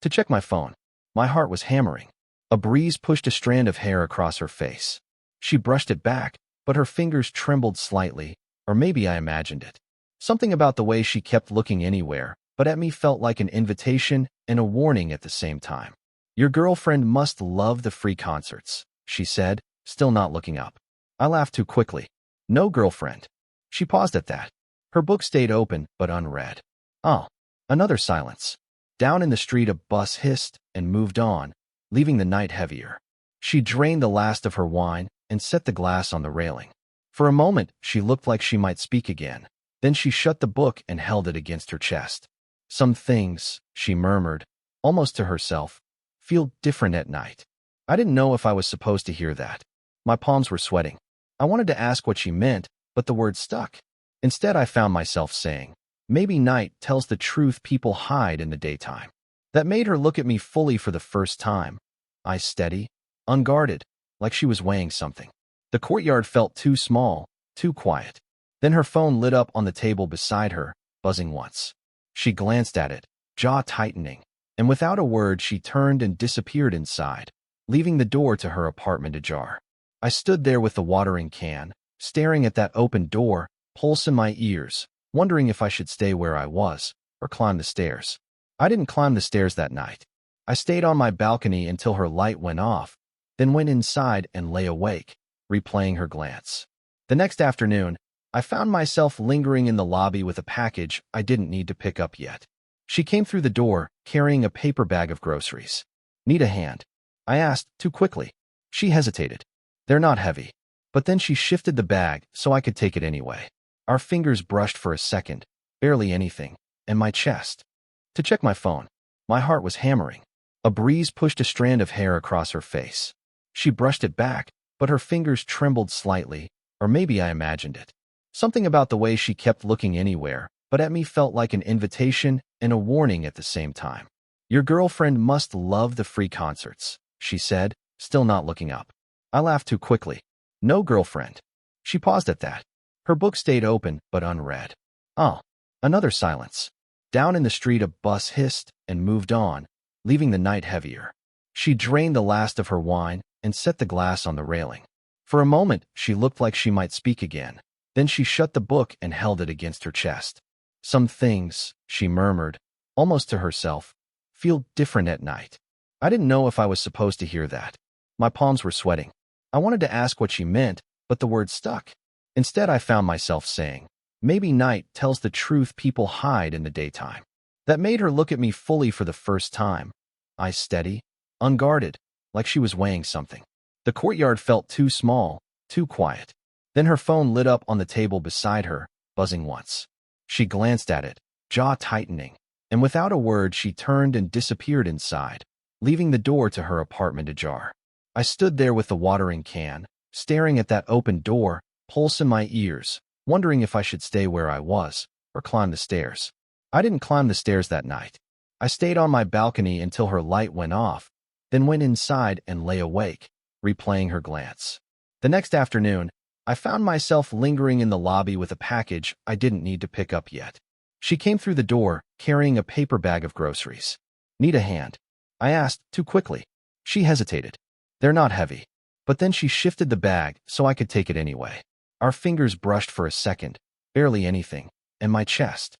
to check my phone. My heart was hammering. A breeze pushed a strand of hair across her face. She brushed it back, but her fingers trembled slightly, or maybe I imagined it. Something about the way she kept looking anywhere but at me felt like an invitation and a warning at the same time. "Your girlfriend must love the free concerts," she said, still not looking up. I laughed too quickly. "No girlfriend." She paused at that. Her book stayed open but unread. Oh, another silence. Down in the street a bus hissed and moved on, leaving the night heavier. She drained the last of her wine and set the glass on the railing. For a moment, she looked like she might speak again. Then she shut the book and held it against her chest. "Some things," she murmured, almost to herself, "feel different at night." I didn't know if I was supposed to hear that. My palms were sweating. I wanted to ask what she meant, but the word stuck. Instead, I found myself saying, "Maybe night tells the truth people hide in the daytime." That made her look at me fully for the first time, eyes steady, unguarded, like she was weighing something. The courtyard felt too small, too quiet. Then her phone lit up on the table beside her, buzzing once. She glanced at it, jaw tightening, and without a word she turned and disappeared inside, leaving the door to her apartment ajar. I stood there with the watering can, staring at that open door, pulse in my ears, wondering if I should stay where I was or climb the stairs. I didn't climb the stairs that night. I stayed on my balcony until her light went off, then went inside and lay awake, replaying her glance. The next afternoon, I found myself lingering in the lobby with a package I didn't need to pick up yet. She came through the door, carrying a paper bag of groceries. "Need a hand?" I asked, too quickly. She hesitated. "They're not heavy." But then she shifted the bag so I could take it anyway. Our fingers brushed for a second, barely anything, and my chest. To check my phone. My heart was hammering. A breeze pushed a strand of hair across her face. She brushed it back, but her fingers trembled slightly, or maybe I imagined it. Something about the way she kept looking anywhere but at me felt like an invitation and a warning at the same time. "Your girlfriend must love the free concerts," she said, still not looking up. I laughed too quickly. "No girlfriend." She paused at that. Her book stayed open but unread. Oh, another silence. Down in the street a bus hissed and moved on, leaving the night heavier. She drained the last of her wine and set the glass on the railing. For a moment, she looked like she might speak again. Then she shut the book and held it against her chest. "Some things," she murmured, almost to herself, "feel different at night." I didn't know if I was supposed to hear that. My palms were sweating. I wanted to ask what she meant, but the word stuck. Instead, I found myself saying, "Maybe night tells the truth people hide in the daytime." That made her look at me fully for the first time, eyes steady, unguarded, like she was weighing something. The courtyard felt too small, too quiet. Then her phone lit up on the table beside her, buzzing once. She glanced at it, jaw tightening, and without a word she turned and disappeared inside, leaving the door to her apartment ajar. I stood there with the watering can, staring at that open door, pulse in my ears, wondering if I should stay where I was or climb the stairs. I didn't climb the stairs that night. I stayed on my balcony until her light went off, then went inside and lay awake, replaying her glance. The next afternoon, I found myself lingering in the lobby with a package I didn't need to pick up yet. She came through the door, carrying a paper bag of groceries. "Need a hand?" I asked, too quickly. She hesitated. "They're not heavy." But then she shifted the bag so I could take it anyway. Our fingers brushed for a second, barely anything, and my chest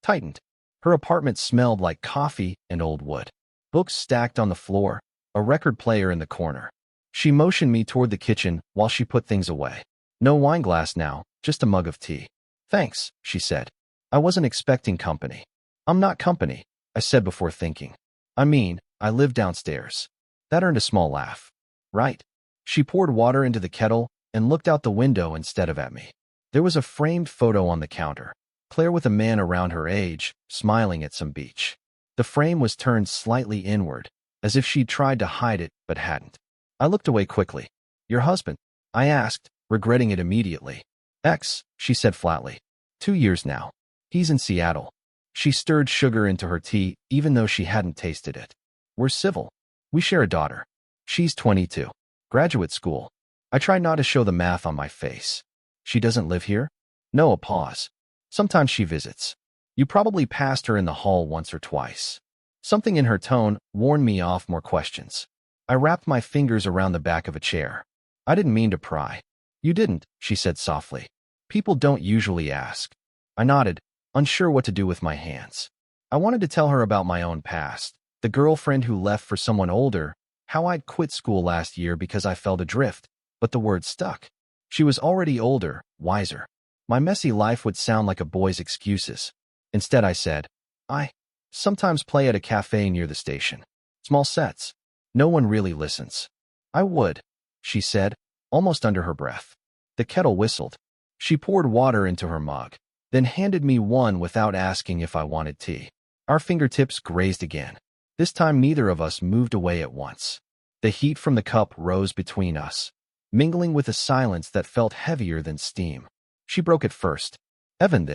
tightened. Her apartment smelled like coffee and old wood. Books stacked on the floor, a record player in the corner. She motioned me toward the kitchen while she put things away. "No wine glass now, just a mug of tea." "Thanks," she said. I wasn't expecting company. "I'm not company," I said before thinking. "I mean, I live downstairs." That earned a small laugh. "Right." She poured water into the kettle and looked out the window instead of at me. There was a framed photo on the counter, Claire with a man around her age, smiling at some beach. The frame was turned slightly inward, as if she'd tried to hide it but hadn't. I looked away quickly. "Your husband?" I asked, regretting it immediately. "Ex," she said flatly. 2 years now. He's in Seattle." She stirred sugar into her tea even though she hadn't tasted it. "We're civil. We share a daughter. She's 22. Graduate school." I tried not to show the math on my face. "She doesn't live here?" "No," a pause. "Sometimes she visits. You probably passed her in the hall once or twice." Something in her tone warned me off more questions. I wrapped my fingers around the back of a chair. I didn't mean to pry. You didn't, she said softly. People don't usually ask. I nodded, unsure what to do with my hands. I wanted to tell her about my own past, the girlfriend who left for someone older, how I'd quit school last year because I felt adrift, but the word stuck. She was already older, wiser. My messy life would sound like a boy's excuses. Instead, I said, I sometimes play at a cafe near the station. Small sets. No one really listens. I would, she said, almost under her breath. The kettle whistled. She poured water into her mug, then handed me one without asking if I wanted tea. Our fingertips grazed again. This time neither of us moved away at once. The heat from the cup rose between us, mingling with a silence that felt heavier than steam. She broke it first. Evan,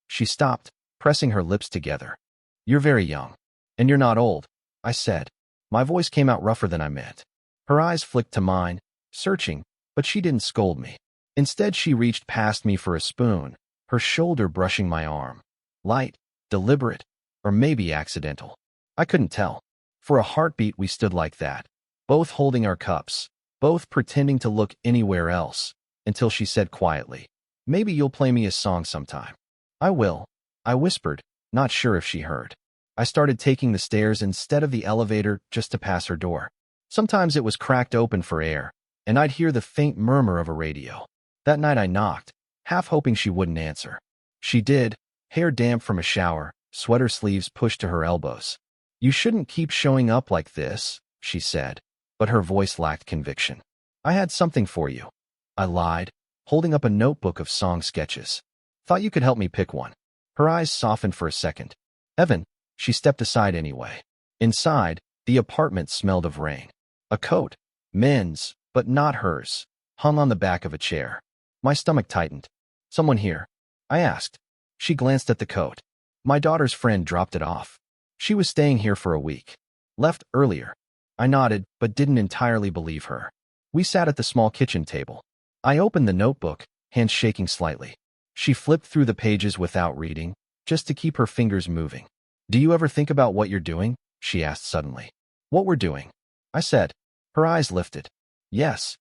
she stopped, pressing her lips together. You're very young. And you're not old, I said. My voice came out rougher than I meant. Her eyes flicked to mine, searching, but she didn't scold me. Instead, she reached past me for a spoon, her shoulder brushing my arm. Light, deliberate, or maybe accidental. I couldn't tell. For a heartbeat, we stood like that, both holding our cups, both pretending to look anywhere else, until she said quietly, maybe you'll play me a song sometime. I will, I whispered, not sure if she heard. I started taking the stairs instead of the elevator just to pass her door. Sometimes it was cracked open for air, and I'd hear the faint murmur of a radio. That night I knocked, half hoping she wouldn't answer. She did, hair damp from a shower, sweater sleeves pushed to her elbows. You shouldn't keep showing up like this, she said, but her voice lacked conviction. I had something for you. I lied, holding up a notebook of song sketches. Thought you could help me pick one. Her eyes softened for a second. Evan, she stepped aside anyway. Inside, the apartment smelled of rain. A coat, men's, but not hers, hung on the back of a chair. My stomach tightened. Someone here? I asked. She glanced at the coat. My daughter's friend dropped it off. She was staying here for a week. Left earlier. I nodded, but didn't entirely believe her. We sat at the small kitchen table. I opened the notebook, hands shaking slightly. She flipped through the pages without reading, just to keep her fingers moving. Do you ever think about what you're doing? She asked suddenly. What we're doing? I said. Her eyes lifted. Yes.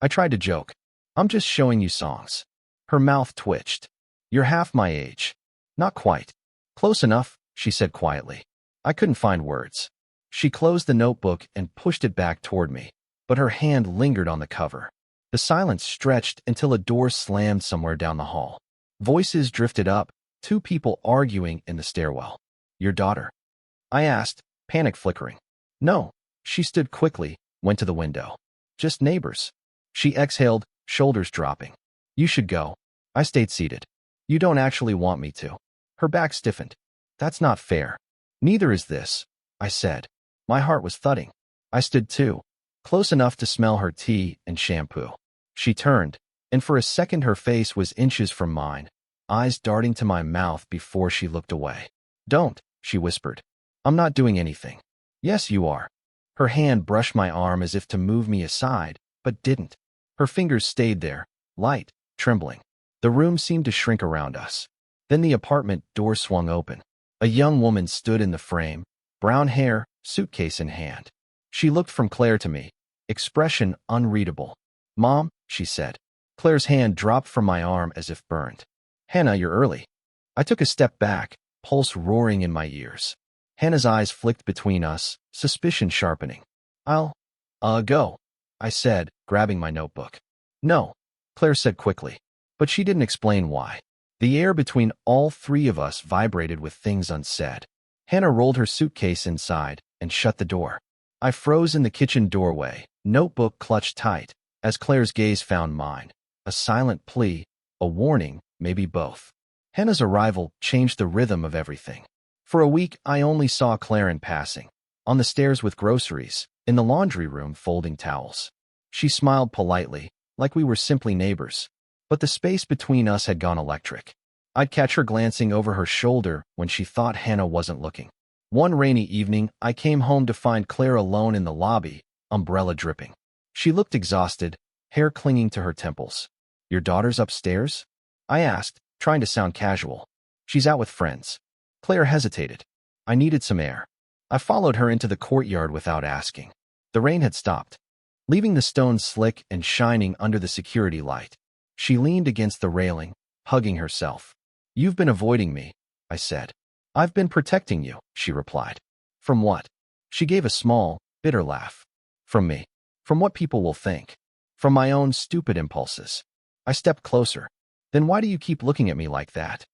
I tried to joke. I'm just showing you songs. Her mouth twitched. You're half my age. Not quite. Close enough, she said quietly. I couldn't find words. She closed the notebook and pushed it back toward me, but her hand lingered on the cover. The silence stretched until a door slammed somewhere down the hall. Voices drifted up, two people arguing in the stairwell. Your daughter? I asked, panic flickering. No. She stood quickly, went to the window. Just neighbors. She exhaled, shoulders dropping. You should go. I stayed seated. You don't actually want me to. Her back stiffened. That's not fair. Neither is this, I said. My heart was thudding. I stood too, close enough to smell her tea and shampoo. She turned, and for a second her face was inches from mine, eyes darting to my mouth before she looked away. Don't, she whispered. I'm not doing anything. Yes, you are. Her hand brushed my arm as if to move me aside, but didn't. Her fingers stayed there, light, trembling. The room seemed to shrink around us. Then the apartment door swung open. A young woman stood in the frame, brown hair, suitcase in hand. She looked from Claire to me, expression unreadable. Mom, she said. Claire's hand dropped from my arm as if burned. Hannah, you're early. I took a step back, pulse roaring in my ears. Hannah's eyes flicked between us, suspicion sharpening. I'll go, I said, grabbing my notebook. No, Claire said quickly, but she didn't explain why. The air between all three of us vibrated with things unsaid. Hannah rolled her suitcase inside and shut the door. I froze in the kitchen doorway, notebook clutched tight, as Claire's gaze found mine. A silent plea, a warning, maybe both. Hannah's arrival changed the rhythm of everything. For a week, I only saw Claire in passing, on the stairs with groceries, in the laundry room folding towels. She smiled politely, like we were simply neighbors, but the space between us had gone electric. I'd catch her glancing over her shoulder when she thought Hannah wasn't looking. One rainy evening, I came home to find Claire alone in the lobby, umbrella dripping. She looked exhausted, hair clinging to her temples. Your daughter's upstairs? I asked, trying to sound casual. She's out with friends. Claire hesitated. I needed some air. I followed her into the courtyard without asking. The rain had stopped, leaving the stones slick and shining under the security light. She leaned against the railing, hugging herself. "You've been avoiding me," I said. "I've been protecting you," she replied. "From what?" She gave a small, bitter laugh. "From me. From what people will think. From my own stupid impulses." I stepped closer. "Then why do you keep looking at me like that?"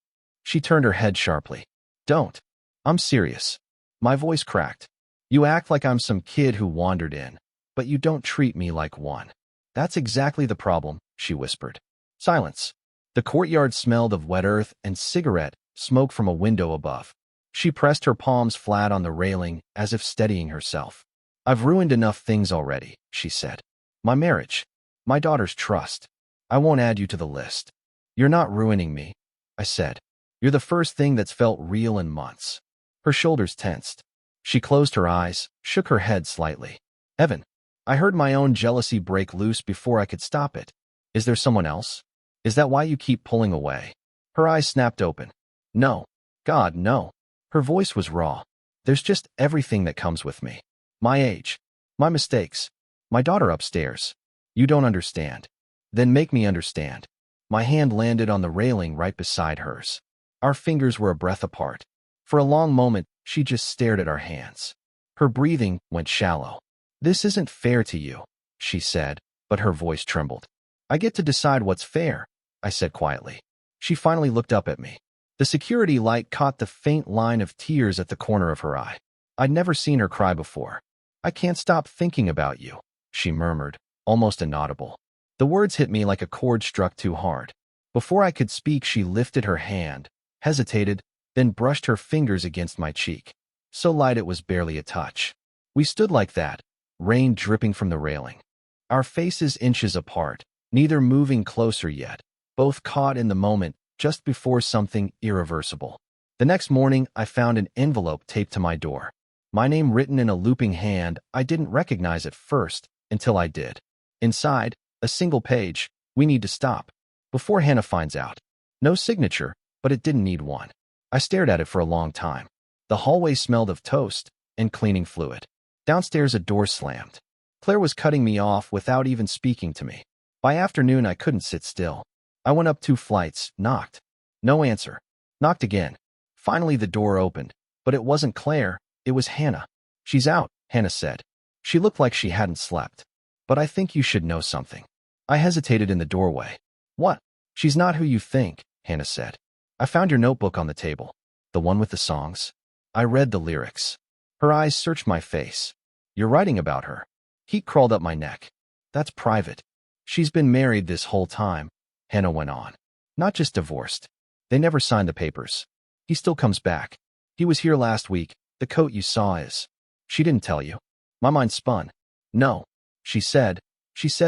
She turned her head sharply. "Don't. I'm serious." My voice cracked. "You act like I'm some kid who wandered in, but you don't treat me like one." "That's exactly the problem," she whispered. Silence. The courtyard smelled of wet earth and cigarette smoke from a window above. She pressed her palms flat on the railing as if steadying herself. "I've ruined enough things already," she said. "My marriage. My daughter's trust. I won't add you to the list." "You're not ruining me," I said. "You're the first thing that's felt real in months." Her shoulders tensed. She closed her eyes, shook her head slightly. "Evan, I heard my own jealousy break loose before I could stop it. Is there someone else? Is that why you keep pulling away?" Her eyes snapped open. "No. God, no." Her voice was raw. "There's just everything that comes with me. My age. My mistakes. My daughter upstairs. You don't understand. Then make me understand." My hand landed on the railing right beside hers. Our fingers were a breath apart. For a long moment, she just stared at our hands. Her breathing went shallow. "This isn't fair to you," she said, but her voice trembled. "I get to decide what's fair," I said quietly. She finally looked up at me. The security light caught the faint line of tears at the corner of her eye. I'd never seen her cry before. "I can't stop thinking about you," she murmured, almost inaudible. The words hit me like a chord struck too hard. Before I could speak, she lifted her hand, hesitated, then brushed her fingers against my cheek. So light it was barely a touch. We stood like that, rain dripping from the railing. Our faces inches apart, neither moving closer yet, both caught in the moment just before something irreversible. The next morning, I found an envelope taped to my door. My name written in a looping hand I didn't recognize at first until I did. Inside, a single page: "We need to stop before Hannah finds out." No signature, but it didn't need one. I stared at it for a long time. The hallway smelled of toast and cleaning fluid. Downstairs, a door slammed. Claire was cutting me off without even speaking to me. By afternoon, I couldn't sit still. I went up 2 flights, knocked. No answer. Knocked again. Finally, the door opened, but it wasn't Claire, it was Hannah. "She's out," Hannah said. She looked like she hadn't slept. "But I think you should know something." I hesitated in the doorway. "What?" "She's not who you think," Hannah said. "I found your notebook on the table. The one with the songs." I read the lyrics. Her eyes searched my face. "You're writing about her." Heat crawled up my neck. "That's private. She's been married this whole time," Hannah went on. "Not just divorced. They never signed the papers. He still comes back. He was here last week. The coat you saw is." "She didn't tell you." My mind spun. "No. She said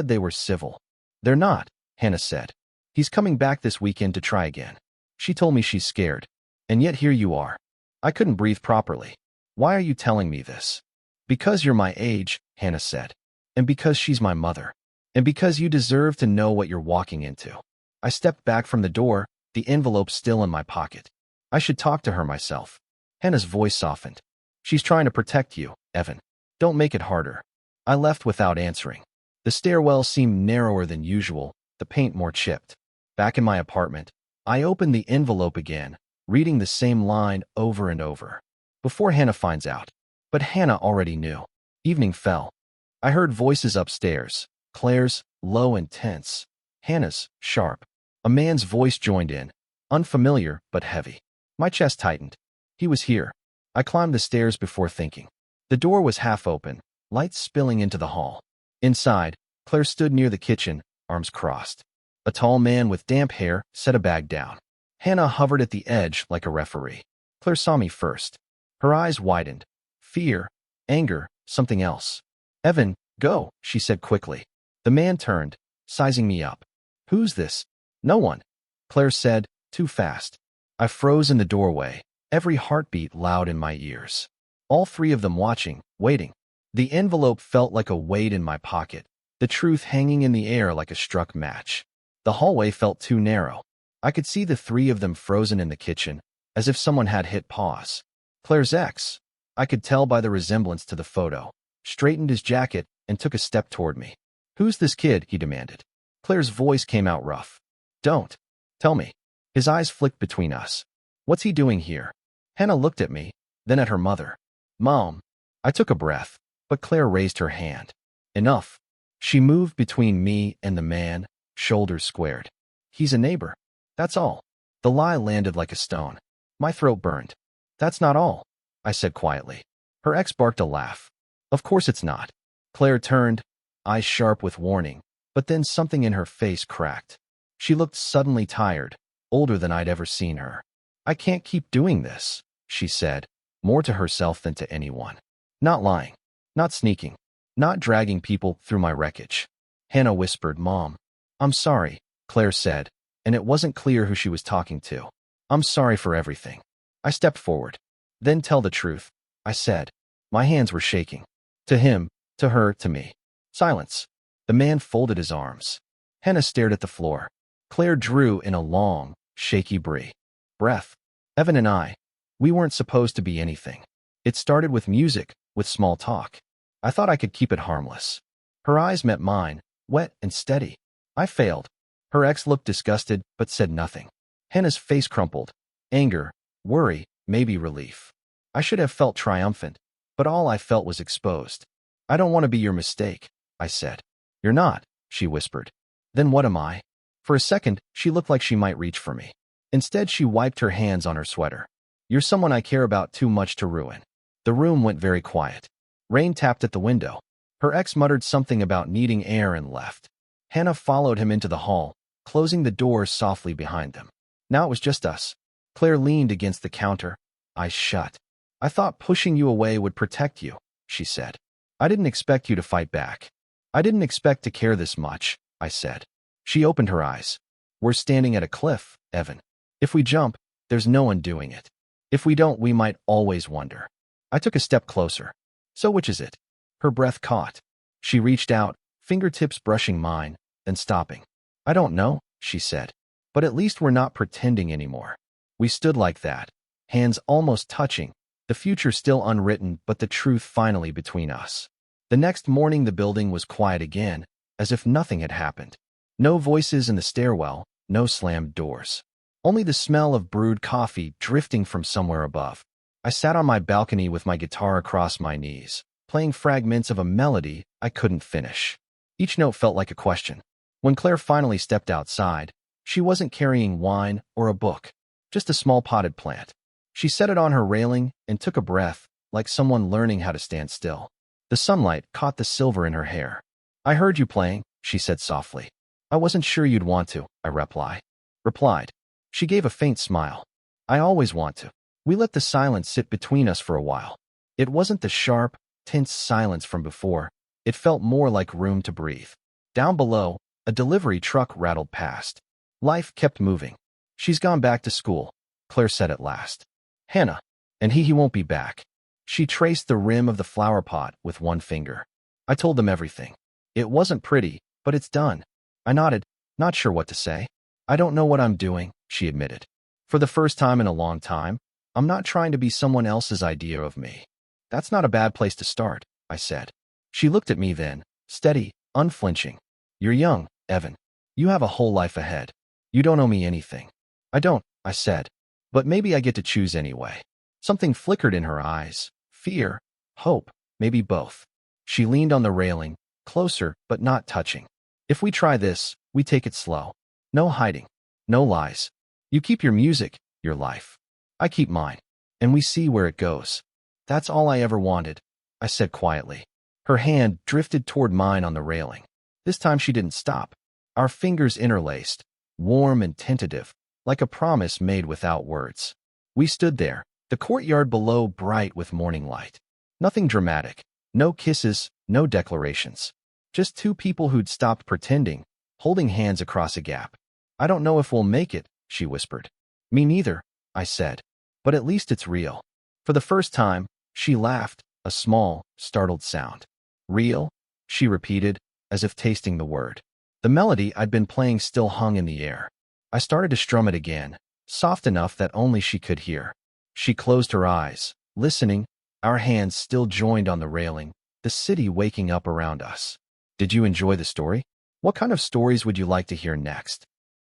they were civil." "They're not," Hannah said. "He's coming back this weekend to try again. She told me she's scared. And yet here you are." I couldn't breathe properly. "Why are you telling me this?" "Because you're my age," Hannah said. "And because she's my mother. And because you deserve to know what you're walking into." I stepped back from the door, the envelope still in my pocket. I should talk to her myself. Hannah's voice softened. "She's trying to protect you, Evan. Don't make it harder." I left without answering. The stairwell seemed narrower than usual, the paint more chipped. Back in my apartment, I opened the envelope again, reading the same line over and over. "Before Hannah finds out." But Hannah already knew. Evening fell. I heard voices upstairs. Claire's, low and tense. Hannah's, sharp. A man's voice joined in, unfamiliar but heavy. My chest tightened. He was here. I climbed the stairs before thinking. The door was half open, light spilling into the hall. Inside, Claire stood near the kitchen, arms crossed. A tall man with damp hair set a bag down. Hannah hovered at the edge like a referee. Claire saw me first. Her eyes widened. Fear, anger, something else. "Evan, go," she said quickly. The man turned, sizing me up. "Who's this?" "No one," Claire said, too fast. I froze in the doorway, every heartbeat loud in my ears. All 3 of them watching, waiting. The envelope felt like a weight in my pocket, the truth hanging in the air like a struck match. The hallway felt too narrow. I could see the 3 of them frozen in the kitchen, as if someone had hit pause. Claire's ex. I could tell by the resemblance to the photo, straightened his jacket, and took a step toward me. "Who's this kid?" he demanded. Claire's voice came out rough. "Don't. Tell me." His eyes flicked between us. "What's he doing here?" Hannah looked at me, then at her mother. "Mom." I took a breath, but Claire raised her hand. "Enough." She moved between me and the man, shoulders squared. "He's a neighbor. That's all." The lie landed like a stone. My throat burned. "That's not all," I said quietly. Her ex barked a laugh. "Of course it's not." Claire turned, eyes sharp with warning, but then something in her face cracked. She looked suddenly tired, older than I'd ever seen her. "I can't keep doing this," she said, more to herself than to anyone. "Not lying. Not sneaking. Not dragging people through my wreckage." Hannah whispered, "Mom." "I'm sorry," Claire said, and it wasn't clear who she was talking to. "I'm sorry for everything." I stepped forward. "Then tell the truth," I said. My hands were shaking. To him, to her, to me. Silence. The man folded his arms. Hannah stared at the floor. Claire drew in a long, shaky breath. "Evan and I, we weren't supposed to be anything. It started with music, with small talk. I thought I could keep it harmless." Her eyes met mine, wet and steady. I failed. Her ex looked disgusted, but said nothing. Hannah's face crumpled. Anger, worry, maybe relief. I should have felt triumphant, but all I felt was exposed. "I don't want to be your mistake," I said. "You're not," she whispered. "Then what am I?" For a second, she looked like she might reach for me. Instead, she wiped her hands on her sweater. "You're someone I care about too much to ruin." The room went very quiet. Rain tapped at the window. Her ex muttered something about needing air and left. Hannah followed him into the hall, closing the door softly behind them. Now it was just us. Claire leaned against the counter, eyes shut. "I thought pushing you away would protect you," she said. "I didn't expect you to fight back." "I didn't expect to care this much," I said. She opened her eyes. "We're standing at a cliff, Evan. If we jump, there's no undoing it. If we don't, we might always wonder." I took a step closer. "So which is it?" Her breath caught. She reached out, fingertips brushing mine, then stopping. "I don't know," she said. "But at least we're not pretending anymore." We stood like that, hands almost touching, the future still unwritten but the truth finally between us. The next morning the building was quiet again, as if nothing had happened. No voices in the stairwell, no slammed doors. Only the smell of brewed coffee drifting from somewhere above. I sat on my balcony with my guitar across my knees, playing fragments of a melody I couldn't finish. Each note felt like a question. When Claire finally stepped outside, she wasn't carrying wine or a book, just a small potted plant. She set it on her railing and took a breath, like someone learning how to stand still. The sunlight caught the silver in her hair. "I heard you playing," she said softly. "I wasn't sure you'd want to," I replied. She gave a faint smile. "I always want to." We let the silence sit between us for a while. It wasn't the sharp, tense silence from before. It felt more like room to breathe. Down below, a delivery truck rattled past. Life kept moving. "She's gone back to school," Claire said at last. "Hannah. And he won't be back." She traced the rim of the flower pot with one finger. I told them everything. "It wasn't pretty, but it's done." I nodded, not sure what to say. "I don't know what I'm doing," she admitted. "For the first time in a long time, I'm not trying to be someone else's idea of me." "That's not a bad place to start," I said. She looked at me then, steady, unflinching. "You're young, Evan. You have a whole life ahead. You don't owe me anything." "I don't," I said. "But maybe I get to choose anyway." Something flickered in her eyes. Fear, hope, maybe both. She leaned on the railing, closer but not touching. "If we try this, we take it slow. No hiding. No lies. You keep your music, your life. I keep mine. And we see where it goes." "That's all I ever wanted," I said quietly. Her hand drifted toward mine on the railing. This time she didn't stop. Our fingers interlaced, warm and tentative, like a promise made without words. We stood there, the courtyard below bright with morning light. Nothing dramatic. No kisses, no declarations. Just two people who'd stopped pretending, holding hands across a gap. "I don't know if we'll make it," she whispered. "Me neither," I said. "But at least it's real." For the first time, she laughed, a small, startled sound. "Real?" she repeated, as if tasting the word. The melody I'd been playing still hung in the air. I started to strum it again, soft enough that only she could hear. She closed her eyes, listening, our hands still joined on the railing, the city waking up around us. Did you enjoy the story? What kind of stories would you like to hear next?